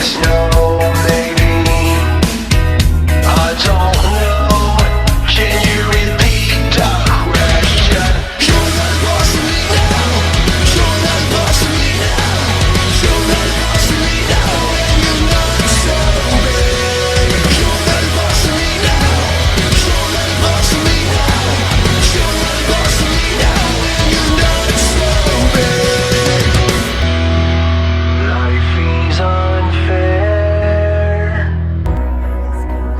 snow, maybe. I don't know. Can you repeat the question? You're not boss to me now. You're not boss to me now. You're not boss to me now. And you're not so big. You're not boss to me now. You're not boss to me now. You're not boss to me now. And you're not so big. Life is unfair.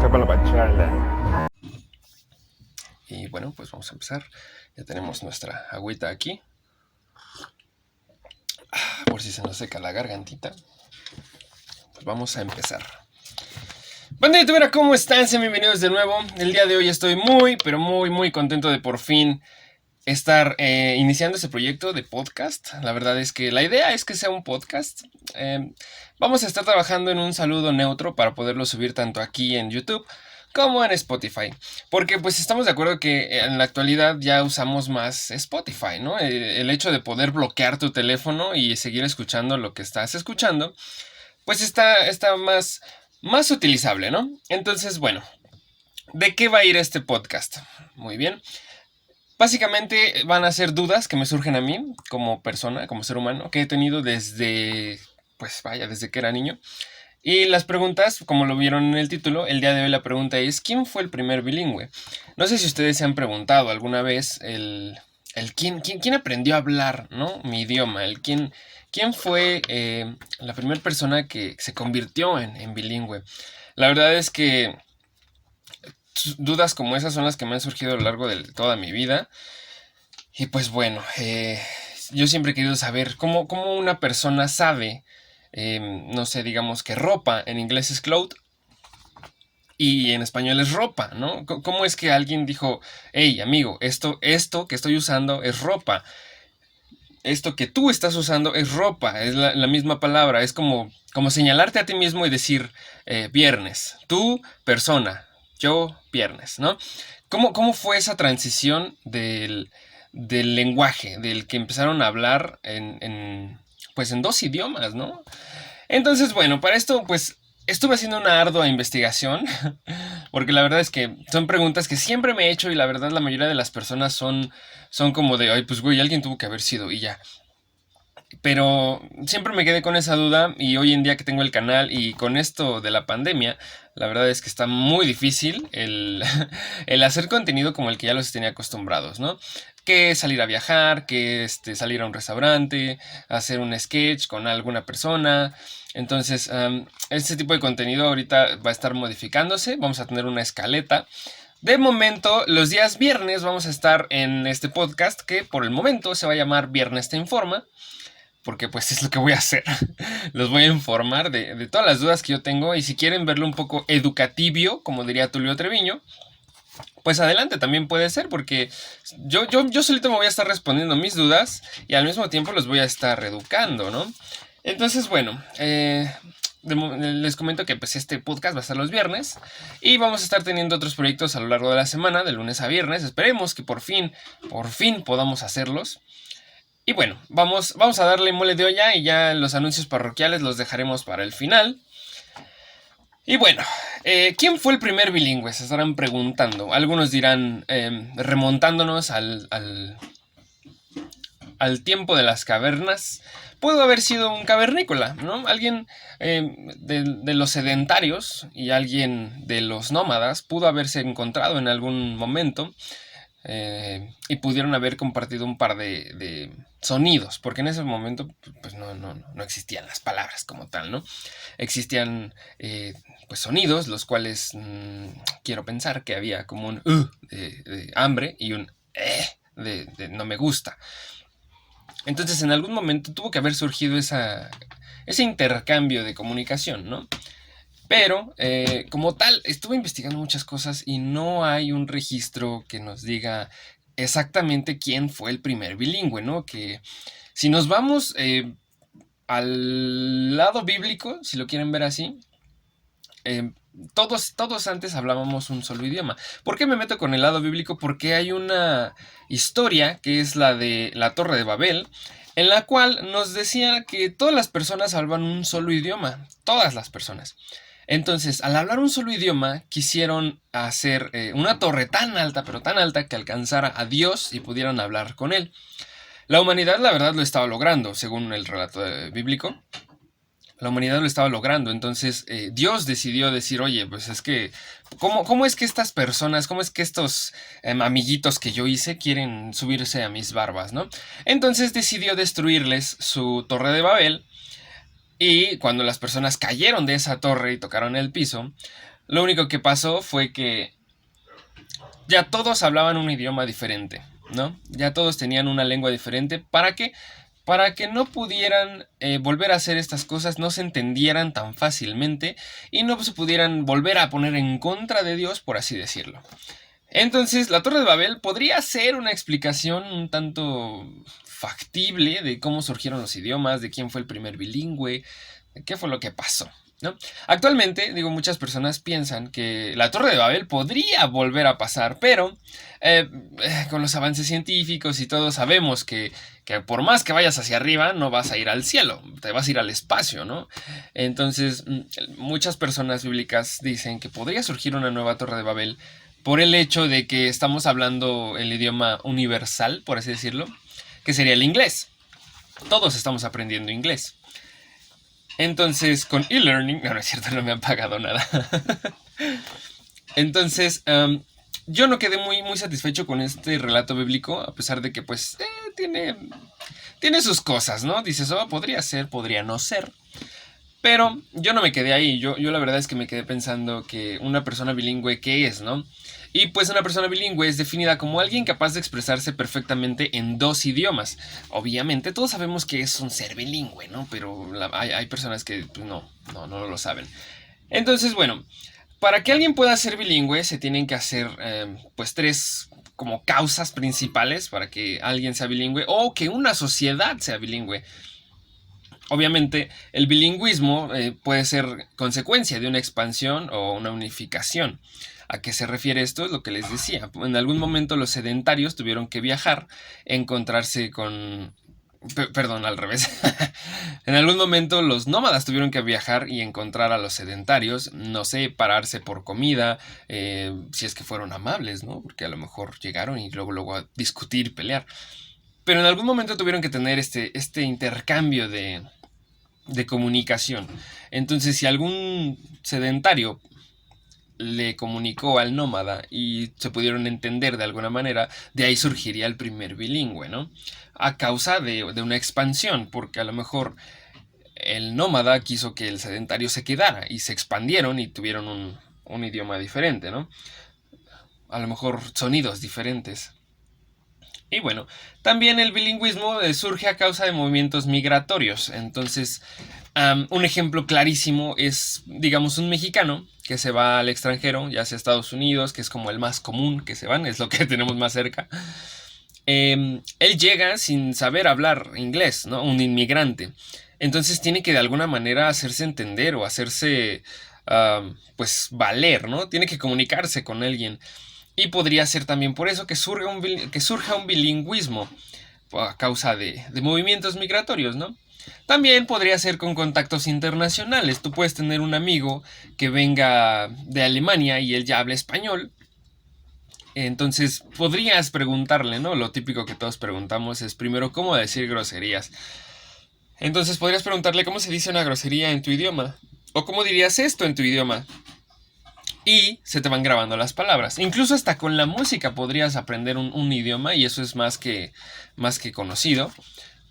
Tapa la pacharla. Y bueno, pues vamos a empezar. Ya tenemos nuestra agüita aquí. Por si se nos seca la gargantita. Pues vamos a empezar. Banda youtubera, ¿cómo están? Sean bienvenidos de nuevo. El día de hoy estoy muy, pero muy contento de por fin estar iniciando este proyecto de podcast. La verdad es que la idea es que sea un podcast. Vamos a estar trabajando en un saludo neutro para poderlo subir tanto aquí en YouTube como en Spotify, porque pues estamos de acuerdo que en la actualidad ya usamos más Spotify, ¿no? El hecho de poder bloquear tu teléfono y seguir escuchando lo que estás escuchando, pues está más utilizable, ¿no? Entonces, bueno, ¿de qué va a ir este podcast? Muy bien. Básicamente van a ser dudas que me surgen a mí como persona, como ser humano, que he tenido desde que era niño. Y las preguntas, como lo vieron en el título, el día de hoy la pregunta es: ¿quién fue el primer bilingüe? No sé si ustedes se han preguntado alguna vez quién aprendió a hablar, ¿no? Mi idioma, quién fue la primera persona que se convirtió en bilingüe. La verdad es que dudas como esas son las que me han surgido a lo largo de toda mi vida. Y pues bueno, yo siempre he querido saber cómo una persona sabe. No sé, digamos que ropa en inglés es cloth y en español es ropa, ¿no? ¿Cómo es que alguien dijo: hey, amigo, esto que estoy usando es ropa? Esto que tú estás usando es ropa, es la misma palabra, es como señalarte a ti mismo y decir viernes, tú, persona, yo, viernes, ¿no? ¿Cómo fue esa transición del lenguaje, del que empezaron a hablar en dos idiomas, ¿no? Entonces, bueno, para esto, pues, estuve haciendo una ardua investigación, porque la verdad es que son preguntas que siempre me he hecho y la verdad la mayoría de las personas son como de: ay, pues, güey, alguien tuvo que haber sido y ya. Pero siempre me quedé con esa duda y hoy en día que tengo el canal y con esto de la pandemia, la verdad es que está muy difícil el hacer contenido como el que ya los tenía acostumbrados, ¿no? Que salir a viajar, que salir a un restaurante, hacer un sketch con alguna persona. Entonces, este tipo de contenido ahorita va a estar modificándose. Vamos a tener una escaleta. De momento, los días viernes vamos a estar en este podcast que por el momento se va a llamar Viernes Te Informa. Porque pues es lo que voy a hacer. Los voy a informar de todas las dudas que yo tengo. Y si quieren verlo un poco educativo, como diría Tulio Treviño, pues adelante, también puede ser, porque yo solito me voy a estar respondiendo mis dudas y al mismo tiempo los voy a estar educando, ¿no? Entonces, bueno, les comento que pues este podcast va a estar los viernes y vamos a estar teniendo otros proyectos a lo largo de la semana, de lunes a viernes. Esperemos que por fin podamos hacerlos. Y bueno, vamos a darle mole de olla y ya los anuncios parroquiales los dejaremos para el final. Y bueno, ¿quién fue el primer bilingüe? Se estarán preguntando. Algunos dirán, remontándonos al tiempo de las cavernas, pudo haber sido un cavernícola, ¿no? Alguien de los sedentarios y alguien de los nómadas pudo haberse encontrado en algún momento y pudieron haber compartido un par de sonidos, porque en ese momento pues no existían las palabras como tal, ¿no? Existían pues sonidos, los cuales quiero pensar que había como un de hambre y un de no me gusta. Entonces en algún momento tuvo que haber surgido ese intercambio de comunicación, ¿no? Pero como tal, estuve investigando muchas cosas y no hay un registro que nos diga exactamente quién fue el primer bilingüe, ¿no? Que si nos vamos al lado bíblico, si lo quieren ver así, todos antes hablábamos un solo idioma. ¿Por qué me meto con el lado bíblico? Porque hay una historia que es la de la Torre de Babel, en la cual nos decía que todas las personas hablan un solo idioma, todas las personas. Entonces, al hablar un solo idioma, quisieron hacer una torre tan alta, pero tan alta, que alcanzara a Dios y pudieran hablar con él. La humanidad, la verdad, lo estaba logrando, según el relato bíblico. La humanidad lo estaba logrando, entonces Dios decidió decir, oye, pues es que, ¿cómo es que estas personas, cómo es que estos amiguitos que yo hice quieren subirse a mis barbas, ¿no? Entonces decidió destruirles su torre de Babel, y cuando las personas cayeron de esa torre y tocaron el piso, lo único que pasó fue que ya todos hablaban un idioma diferente, ¿no? Ya todos tenían una lengua diferente. ¿Para qué? Para que no pudieran volver a hacer estas cosas, no se entendieran tan fácilmente y no se pudieran volver a poner en contra de Dios, por así decirlo. Entonces, la Torre de Babel podría ser una explicación un tanto factible de cómo surgieron los idiomas, de quién fue el primer bilingüe, de qué fue lo que pasó, ¿no? Actualmente, muchas personas piensan que la Torre de Babel podría volver a pasar, pero con los avances científicos y todo sabemos que por más que vayas hacia arriba no vas a ir al cielo, te vas a ir al espacio, ¿no? Entonces, muchas personas bíblicas dicen que podría surgir una nueva Torre de Babel por el hecho de que estamos hablando el idioma universal, por así decirlo, que sería el inglés. Todos estamos aprendiendo inglés. Entonces, con e-learning... No, es cierto, no me han pagado nada. Entonces, yo no quedé muy satisfecho con este relato bíblico, a pesar de que, pues, tiene sus cosas, ¿no? Dices, podría ser, podría no ser. Pero yo no me quedé ahí. Yo la verdad es que me quedé pensando que una persona bilingüe, ¿qué es, no? Y pues una persona bilingüe es definida como alguien capaz de expresarse perfectamente en dos idiomas. Obviamente todos sabemos que es un ser bilingüe, ¿no? Pero hay personas que pues, no lo saben. Entonces, bueno, para que alguien pueda ser bilingüe se tienen que hacer pues 3 como causas principales para que alguien sea bilingüe o que una sociedad sea bilingüe. Obviamente, el bilingüismo puede ser consecuencia de una expansión o una unificación. ¿A qué se refiere esto? Es lo que les decía. En algún momento los sedentarios tuvieron que viajar, encontrarse con... Perdón, al revés. En algún momento los nómadas tuvieron que viajar y encontrar a los sedentarios, no sé, pararse por comida, si es que fueron amables, ¿no? Porque a lo mejor llegaron y luego a discutir, pelear. Pero en algún momento tuvieron que tener este intercambio de comunicación. Entonces, si algún sedentario le comunicó al nómada y se pudieron entender de alguna manera, de ahí surgiría el primer bilingüe, ¿no? A causa de una expansión, porque a lo mejor el nómada quiso que el sedentario se quedara y se expandieron y tuvieron un idioma diferente, ¿no? A lo mejor sonidos diferentes. Y bueno, también el bilingüismo surge a causa de movimientos migratorios. Entonces, un ejemplo clarísimo es, digamos, un mexicano que se va al extranjero, ya sea a Estados Unidos, que es como el más común que se van, es lo que tenemos más cerca. Él llega sin saber hablar inglés, ¿no? Un inmigrante. Entonces tiene que de alguna manera hacerse entender o hacerse, pues, valer, ¿no? Tiene que comunicarse con alguien. Y podría ser también por eso que surja un bilingüismo a causa de movimientos migratorios, ¿no? También podría ser con contactos internacionales. Tú puedes tener un amigo que venga de Alemania y él ya habla español. Entonces podrías preguntarle, ¿no? Lo típico que todos preguntamos es primero cómo decir groserías. Entonces podrías preguntarle cómo se dice una grosería en tu idioma. O cómo dirías esto en tu idioma. Y se te van grabando las palabras. Incluso hasta con la música podrías aprender un idioma y eso es más que conocido.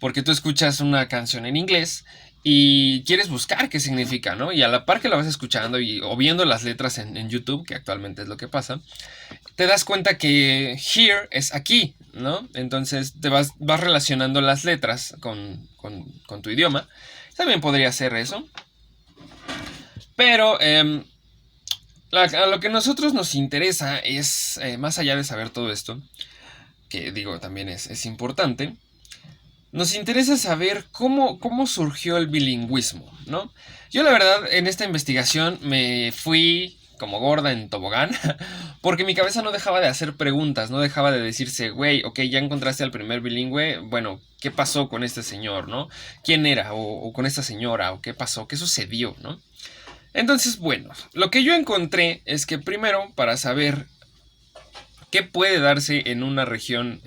Porque tú escuchas una canción en inglés y quieres buscar qué significa, ¿no? Y a la par que la vas escuchando o viendo las letras en YouTube, que actualmente es lo que pasa, te das cuenta que here es aquí, ¿no? Entonces te vas relacionando las letras con tu idioma. También podría ser eso. Pero a lo que a nosotros nos interesa es, más allá de saber todo esto, que digo también es importante, nos interesa saber cómo surgió el bilingüismo, ¿no? Yo la verdad en esta investigación me fui como gorda en tobogán, porque mi cabeza no dejaba de hacer preguntas, no dejaba de decirse, güey, ok, ya encontraste al primer bilingüe, bueno, ¿qué pasó con este señor, no? ¿Quién era? O con esta señora, o qué pasó, qué sucedió, ¿no? Entonces, bueno, lo que yo encontré es que primero, para saber qué puede darse en una región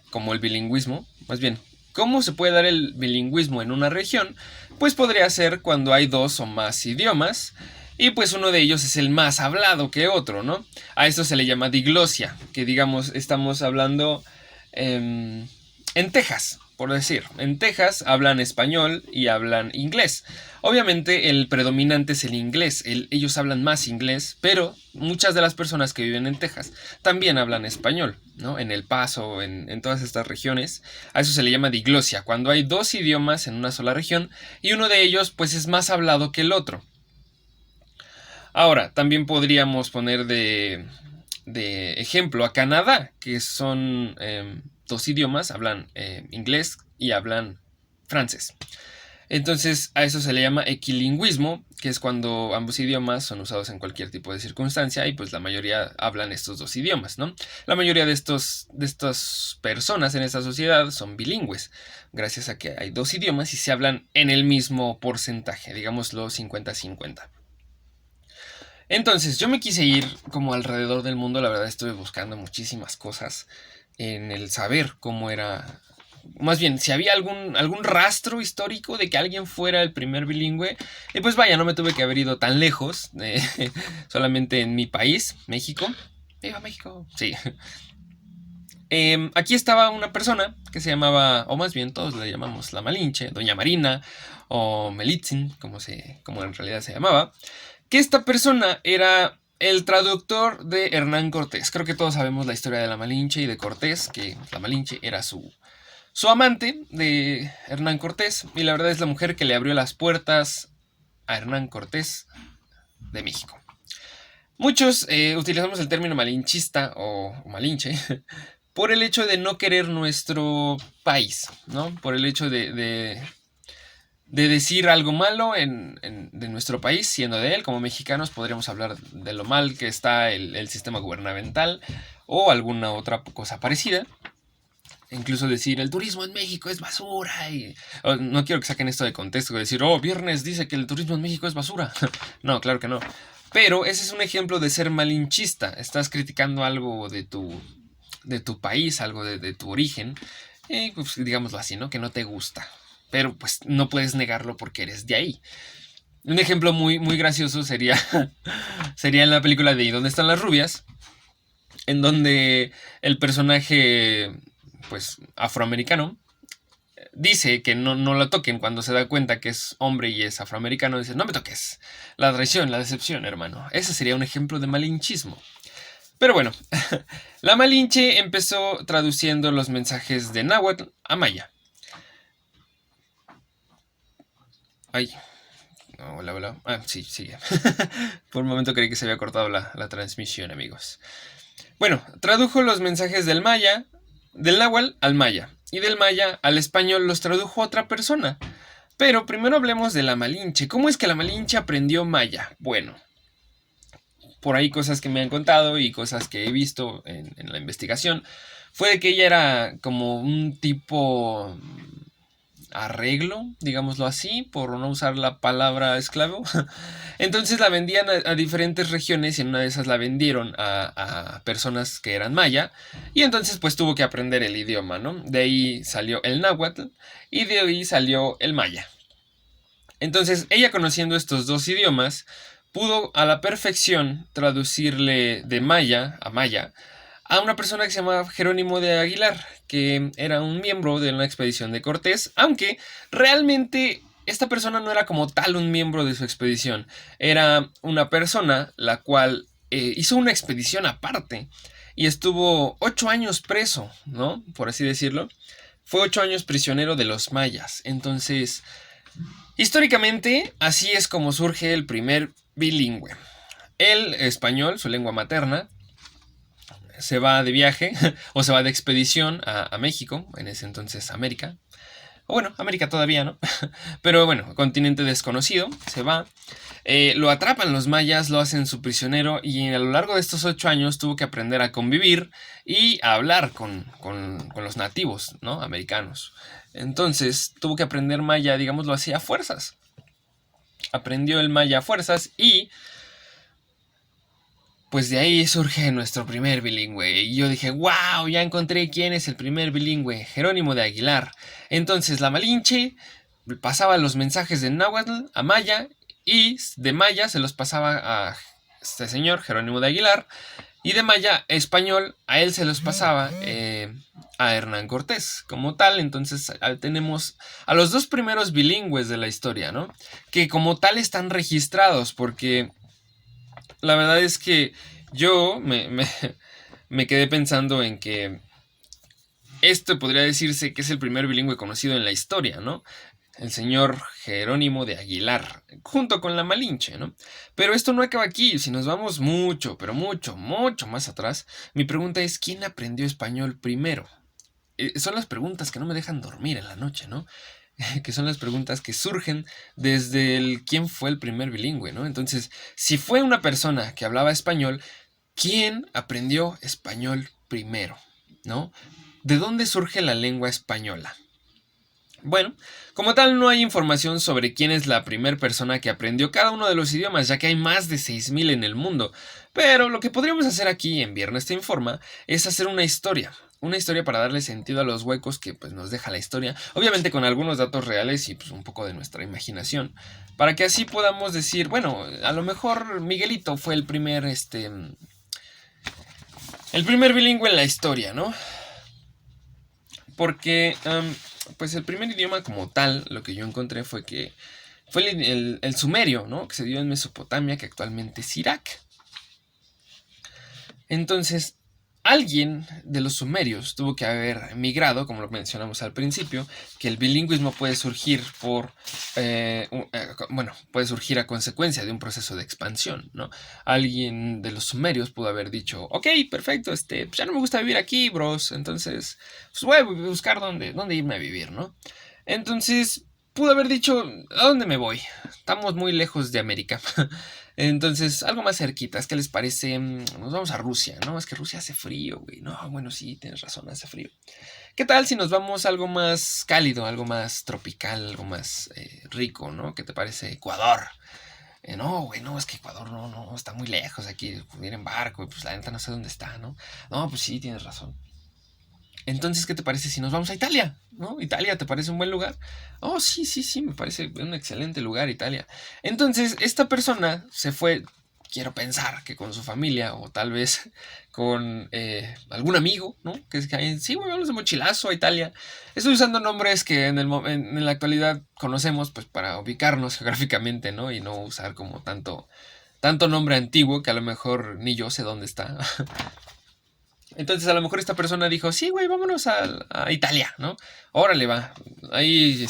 como el bilingüismo, más bien, cómo se puede dar el bilingüismo en una región, pues podría ser cuando hay dos o más idiomas, y pues uno de ellos es el más hablado que otro, ¿no? A esto se le llama diglosia, que digamos estamos hablando en Texas, por decir. En Texas hablan español y hablan inglés. Obviamente el predominante es el inglés, ellos hablan más inglés, pero muchas de las personas que viven en Texas también hablan español, ¿no? En El Paso, en todas estas regiones, a eso se le llama diglosia, cuando hay dos idiomas en una sola región y uno de ellos pues es más hablado que el otro. Ahora, también podríamos poner de ejemplo a Canadá, que son dos idiomas, hablan inglés y hablan francés. Entonces a eso se le llama equilingüismo, que es cuando ambos idiomas son usados en cualquier tipo de circunstancia y pues la mayoría hablan estos dos idiomas, ¿no? La mayoría de estas personas en esta sociedad son bilingües, gracias a que hay dos idiomas y se hablan en el mismo porcentaje, digámoslo 50-50. Entonces yo me quise ir como alrededor del mundo, la verdad estuve buscando muchísimas cosas en el saber cómo era, más bien si había algún rastro histórico de que alguien fuera el primer bilingüe, y pues vaya, no me tuve que haber ido tan lejos, solamente en mi país, México. ¡Viva México! Sí. Aquí estaba una persona que se llamaba, o más bien todos le llamamos la Malinche, Doña Marina, o Melitzin, como en realidad se llamaba, que esta persona era el traductor de Hernán Cortés. Creo que todos sabemos la historia de la Malinche y de Cortés, que la Malinche era su amante de Hernán Cortés, y la verdad es la mujer que le abrió las puertas a Hernán Cortés de México. Muchos utilizamos el término malinchista o malinche por el hecho de no querer nuestro país, ¿no? Por el hecho de decir algo malo de nuestro país, siendo de él. Como mexicanos podríamos hablar de lo mal que está el sistema gubernamental o alguna otra cosa parecida. Incluso decir, el turismo en México es basura. No quiero que saquen esto de contexto, decir, Viernes dice que el turismo en México es basura. No, claro que no. Pero ese es un ejemplo de ser malinchista. Estás criticando algo de tu país, algo de tu origen, pues digámoslo así, ¿no? Que no te gusta. Pero pues no puedes negarlo porque eres de ahí. Un ejemplo muy, muy gracioso sería en la película de ¿Y dónde están las rubias? En donde el personaje pues afroamericano dice que no lo toquen cuando se da cuenta que es hombre y es afroamericano. Dice, no me toques. La traición, la decepción, hermano. Ese sería un ejemplo de malinchismo. Pero bueno, la Malinche empezó traduciendo los mensajes de náhuatl a maya. Ay, hola. Sí, sigue. Por un momento creí que se había cortado la transmisión, amigos. Bueno, tradujo los mensajes del náhuatl al maya. Y del maya al español los tradujo otra persona. Pero primero hablemos de la Malinche. ¿Cómo es que la Malinche aprendió maya? Bueno, por ahí cosas que me han contado y cosas que he visto en la investigación, fue de que ella era como un tipo arreglo, digámoslo así, por no usar la palabra esclavo. Entonces la vendían a diferentes regiones y en una de esas la vendieron a personas que eran maya, y entonces pues tuvo que aprender el idioma, ¿no? De ahí salió el náhuatl y de ahí salió el maya. Entonces ella, conociendo estos dos idiomas, pudo a la perfección traducirle de maya a una persona que se llamaba Jerónimo de Aguilar, que era un miembro de una expedición de Cortés, aunque realmente esta persona no era como tal un miembro de su expedición, era una persona la cual hizo una expedición aparte y estuvo 8 años preso, ¿no? Por así decirlo. Fue 8 años prisionero de los mayas. Entonces, históricamente, así es como surge el primer bilingüe. El español, su lengua materna, se va de viaje o se va de expedición a México, en ese entonces América. O bueno, América todavía, ¿no? Pero bueno, continente desconocido, se va. lo atrapan los mayas, lo hacen su prisionero y a lo largo de estos 8 años tuvo que aprender a convivir y a hablar con los nativos, ¿no? Americanos. Entonces tuvo que aprender maya, digamos, lo hacía a fuerzas. Aprendió el maya a fuerzas y pues de ahí surge nuestro primer bilingüe. Y yo dije, wow, ya encontré quién es el primer bilingüe, Jerónimo de Aguilar. Entonces la Malinche pasaba los mensajes de náhuatl a maya y de maya se los pasaba a este señor, Jerónimo de Aguilar. Y de maya español a él se los pasaba a Hernán Cortés como tal. Entonces tenemos a los dos primeros bilingües de la historia, ¿no? Que como tal están registrados porque la verdad es que yo me quedé pensando en que esto podría decirse que es el primer bilingüe conocido en la historia, ¿no? El señor Jerónimo de Aguilar, junto con la Malinche, ¿no? Pero esto no acaba aquí. Si nos vamos mucho, pero mucho, mucho más atrás, mi pregunta es, ¿quién aprendió español primero? Son las preguntas que no me dejan dormir en la noche, ¿no? Que son las preguntas que surgen desde el quién fue el primer bilingüe, ¿no? Entonces, si fue una persona que hablaba español, ¿quién aprendió español primero, ¿no? ¿De dónde surge la lengua española? Bueno, como tal no hay información sobre quién es la primera persona que aprendió cada uno de los idiomas, ya que hay más de 6.000 en el mundo. Pero lo que podríamos hacer aquí en Viernes Te Informa es hacer una historia para darle sentido a los huecos que pues, nos deja la historia, obviamente con algunos datos reales y pues, un poco de nuestra imaginación, para que así podamos decir, bueno, a lo mejor Miguelito fue el primer bilingüe en la historia, ¿no? Porque pues el primer idioma como tal, lo que yo encontré fue que fue el sumerio, ¿no? Que se dio en Mesopotamia, que actualmente es Irak. Entonces, alguien de los sumerios tuvo que haber migrado, como lo mencionamos al principio, que el bilingüismo puede surgir puede surgir a consecuencia de un proceso de expansión, ¿no? Alguien de los sumerios pudo haber dicho, ok, perfecto, pues ya no me gusta vivir aquí, bros, entonces, pues voy a buscar dónde irme a vivir, ¿no? Entonces, pudo haber dicho, ¿a dónde me voy? Estamos muy lejos de América. Entonces, algo más cerquita, ¿qué les parece? Nos vamos a Rusia, ¿no? Es que Rusia hace frío, güey. No, bueno, sí, tienes razón, hace frío. ¿Qué tal si nos vamos a algo más cálido, algo más tropical, algo más rico, ¿no? ¿Qué te parece Ecuador? No, güey, no, es que Ecuador no, está muy lejos aquí, ir en barco, pues la neta no sé dónde está, ¿no? No, pues sí, tienes razón. Entonces, ¿qué te parece si nos vamos a Italia? ¿No? ¿Italia te parece un buen lugar? Oh, sí, me parece un excelente lugar Italia. Entonces, esta persona se fue, quiero pensar, que con su familia o tal vez con algún amigo, ¿no? Que sí, güey, vamos de mochilazo a Italia. Estoy usando nombres que en la actualidad conocemos pues para ubicarnos geográficamente, ¿no? Y no usar como tanto nombre antiguo que a lo mejor ni yo sé dónde está. Entonces a lo mejor esta persona dijo, sí, güey, vámonos a Italia, ¿no? Órale, va. Ahí,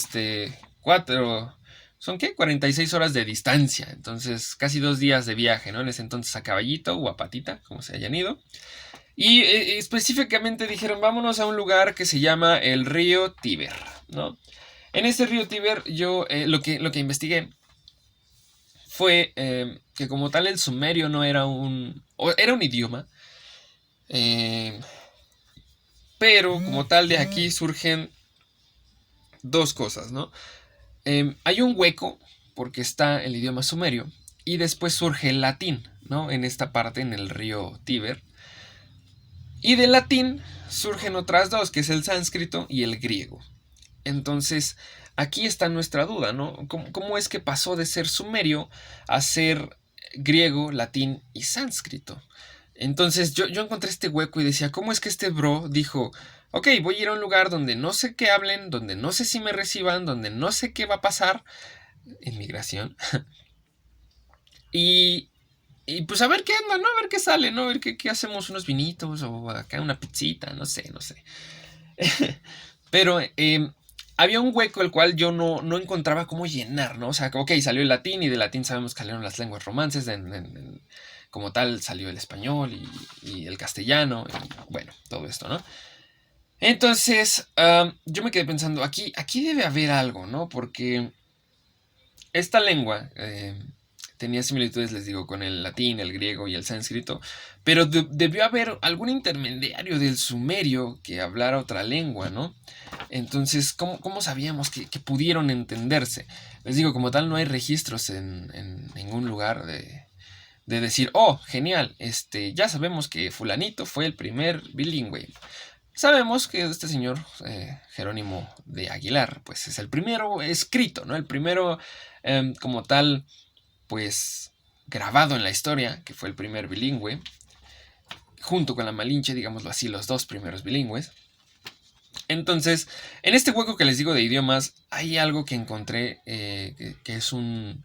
¿son qué? 46 horas de distancia. Entonces, casi 2 días de viaje, ¿no? En ese entonces a caballito o a patita, como se hayan ido. Y específicamente dijeron, vámonos a un lugar que se llama el río Tíber, ¿no? En este río Tíber yo lo que investigué fue que como tal el sumerio no era era un idioma, pero como tal de aquí surgen dos cosas, ¿no? Hay un hueco porque está el idioma sumerio y después surge el latín, ¿no? En esta parte, en el río Tíber. Y del latín surgen otras dos, que es el sánscrito y el griego. Entonces, aquí está nuestra duda, ¿no? ¿Cómo es que pasó de ser sumerio a ser griego, latín y sánscrito? Entonces yo encontré este hueco y decía, ¿cómo es que este bro dijo, ok, voy a ir a un lugar donde no sé qué hablen, donde no sé si me reciban, donde no sé qué va a pasar en migración? y pues a ver qué anda, ¿no? A ver qué sale, ¿no? A ver qué hacemos, unos vinitos o acá una pizzita, no sé. Pero había un hueco el cual yo no encontraba cómo llenar, ¿no? O sea, ok, salió el latín y del latín sabemos que salieron las lenguas romances, como tal salió el español y el castellano, y bueno, todo esto, ¿no? Entonces, yo me quedé pensando, aquí debe haber algo, ¿no? Porque esta lengua tenía similitudes, les digo, con el latín, el griego y el sánscrito, pero debió haber algún intermediario del sumerio que hablara otra lengua, ¿no? Entonces, ¿cómo sabíamos que pudieron entenderse? Les digo, como tal, no hay registros en ningún lugar de decir, oh, genial, ya sabemos que fulanito fue el primer bilingüe. Sabemos que este señor Jerónimo de Aguilar, pues es el primero escrito, ¿no? El primero como tal, pues grabado en la historia, que fue el primer bilingüe, junto con la Malinche, digámoslo así, los dos primeros bilingües. Entonces, en este hueco que les digo de idiomas, hay algo que encontré que es un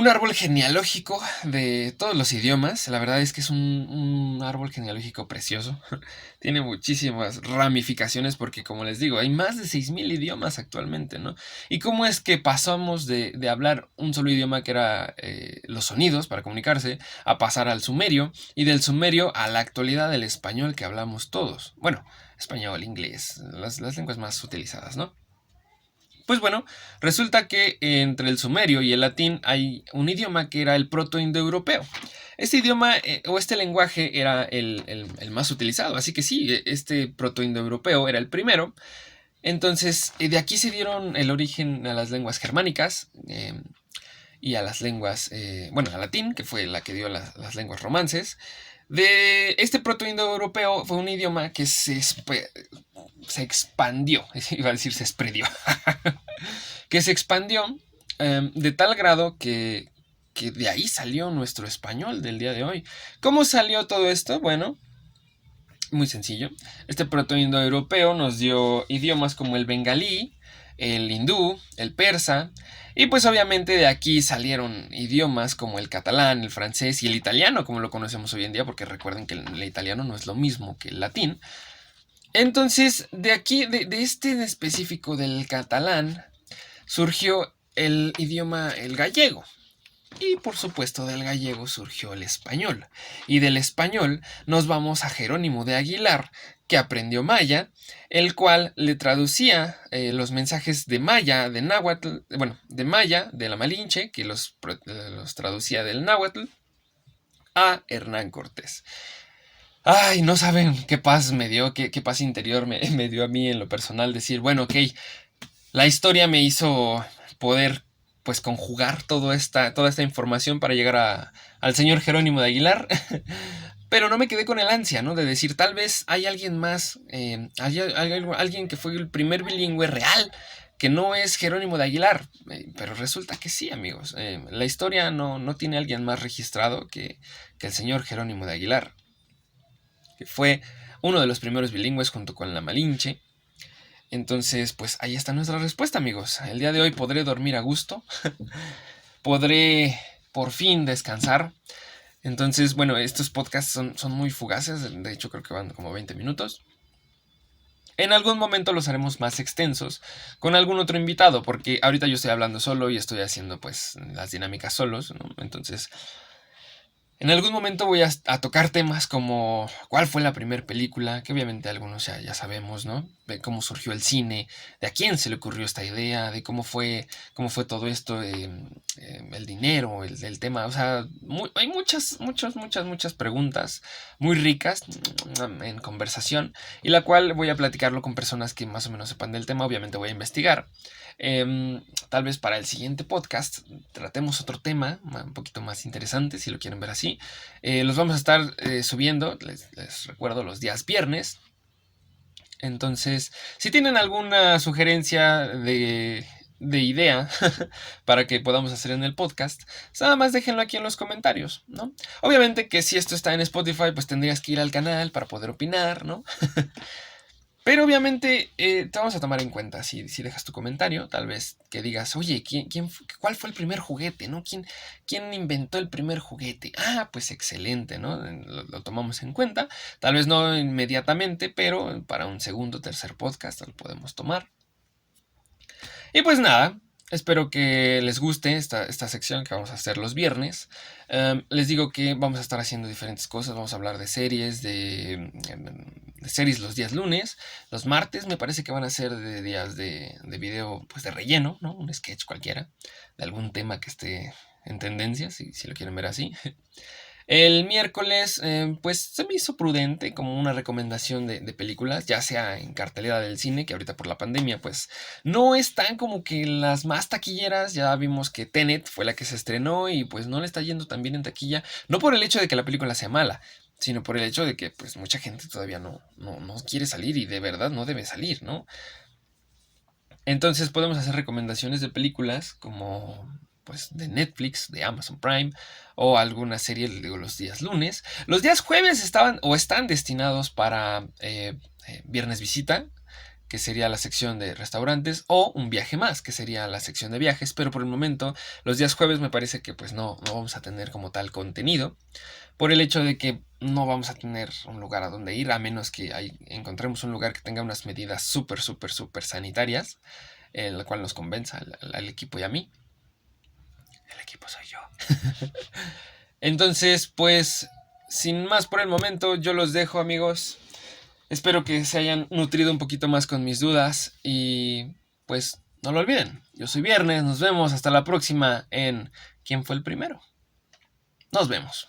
árbol genealógico de todos los idiomas. La verdad es que es un árbol genealógico precioso. Tiene muchísimas ramificaciones porque, como les digo, hay más de 6,000 idiomas actualmente, ¿no? ¿Y cómo es que pasamos de hablar un solo idioma que era los sonidos para comunicarse a pasar al sumerio y del sumerio a la actualidad del español que hablamos todos? Bueno, español, inglés, las lenguas más utilizadas, ¿no? Pues bueno, resulta que entre el sumerio y el latín hay un idioma que era el protoindoeuropeo. Este idioma o este lenguaje era el más utilizado, así que sí, este protoindoeuropeo era el primero. Entonces, de aquí se dieron el origen a las lenguas germánicas y a las lenguas, al latín, que fue la que dio las lenguas romances. De este protoindoeuropeo fue un idioma que se expandió, iba a decir se expredió, que se expandió de tal grado que de ahí salió nuestro español del día de hoy. ¿Cómo salió todo esto? Bueno, muy sencillo. Este protoindoeuropeo nos dio idiomas como el bengalí, el hindú, el persa, y pues obviamente de aquí salieron idiomas como el catalán, el francés y el italiano, como lo conocemos hoy en día, porque recuerden que el italiano no es lo mismo que el latín. Entonces, de aquí, de este en específico del catalán, surgió el idioma, el gallego. Y por supuesto del gallego surgió el español. Y del español nos vamos a Jerónimo de Aguilar, que aprendió maya, el cual le traducía los mensajes de maya, de náhuatl, de maya, de la Malinche, que los traducía del náhuatl, a Hernán Cortés. Ay, no saben qué paz me dio, qué paz interior me dio a mí en lo personal decir, bueno, ok, la historia me hizo poder pues conjugar toda esta información para llegar al señor Jerónimo de Aguilar, pero no me quedé con el ansia, ¿no? De decir, tal vez hay alguien más, alguien que fue el primer bilingüe real, que no es Jerónimo de Aguilar, pero resulta que sí, amigos. La historia no tiene a alguien más registrado que el señor Jerónimo de Aguilar, que fue uno de los primeros bilingües junto con la Malinche. Entonces, pues ahí está nuestra respuesta, amigos. El día de hoy podré dormir a gusto, podré por fin descansar. Entonces, bueno, estos podcasts son muy fugaces, de hecho creo que van como 20 minutos. En algún momento los haremos más extensos con algún otro invitado, porque ahorita yo estoy hablando solo y estoy haciendo pues las dinámicas solos, ¿no? Entonces, en algún momento voy a tocar temas como cuál fue la primera película, que obviamente algunos ya sabemos, ¿no? De cómo surgió el cine, de a quién se le ocurrió esta idea, de cómo fue todo esto, el dinero, el tema. O sea, hay muchas preguntas muy ricas en conversación, y la cual voy a platicarlo con personas que más o menos sepan del tema. Obviamente voy a investigar. Tal vez para el siguiente podcast tratemos otro tema un poquito más interesante, si lo quieren ver así. Los vamos a estar subiendo, les recuerdo, los días viernes. Entonces, si tienen alguna sugerencia de idea para que podamos hacer en el podcast, nada más déjenlo aquí en los comentarios, ¿no? Obviamente que si esto está en Spotify, pues tendrías que ir al canal para poder opinar, ¿no? Pero obviamente te vamos a tomar en cuenta si dejas tu comentario, tal vez que digas, oye, ¿cuál fue el primer juguete, ¿no? ¿Quién inventó el primer juguete? Ah, pues excelente, ¿no? Lo tomamos en cuenta, tal vez no inmediatamente, pero para un segundo o tercer podcast lo podemos tomar. Y pues nada, espero que les guste esta sección que vamos a hacer los viernes. Les digo que vamos a estar haciendo diferentes cosas. Vamos a hablar de series, de series los días lunes. Los martes me parece que van a ser de días de video pues de relleno, ¿no? Un sketch cualquiera de algún tema que esté en tendencia, si lo quieren ver así. El miércoles, pues se me hizo prudente como una recomendación de películas, ya sea en cartelera del cine, que ahorita por la pandemia, pues no están como que las más taquilleras. Ya vimos que Tenet fue la que se estrenó y pues no le está yendo tan bien en taquilla, no por el hecho de que la película sea mala, sino por el hecho de que pues mucha gente todavía no quiere salir y de verdad no debe salir, ¿no? Entonces podemos hacer recomendaciones de películas como pues de Netflix, de Amazon Prime o alguna serie, digo, los días lunes. Los días jueves estaban o están destinados para Viernes Visita, que sería la sección de restaurantes, o Un Viaje Más, que sería la sección de viajes, pero por el momento los días jueves me parece que pues no vamos a tener como tal contenido, por el hecho de que no vamos a tener un lugar a donde ir, a menos que encontremos un lugar que tenga unas medidas súper sanitarias, el cual nos convenza al equipo y a mí. El equipo soy yo. Entonces, pues, sin más por el momento, yo los dejo, amigos. Espero que se hayan nutrido un poquito más con mis dudas y, pues, no lo olviden. Yo soy Viernes, nos vemos hasta la próxima en ¿Quién fue el primero? Nos vemos.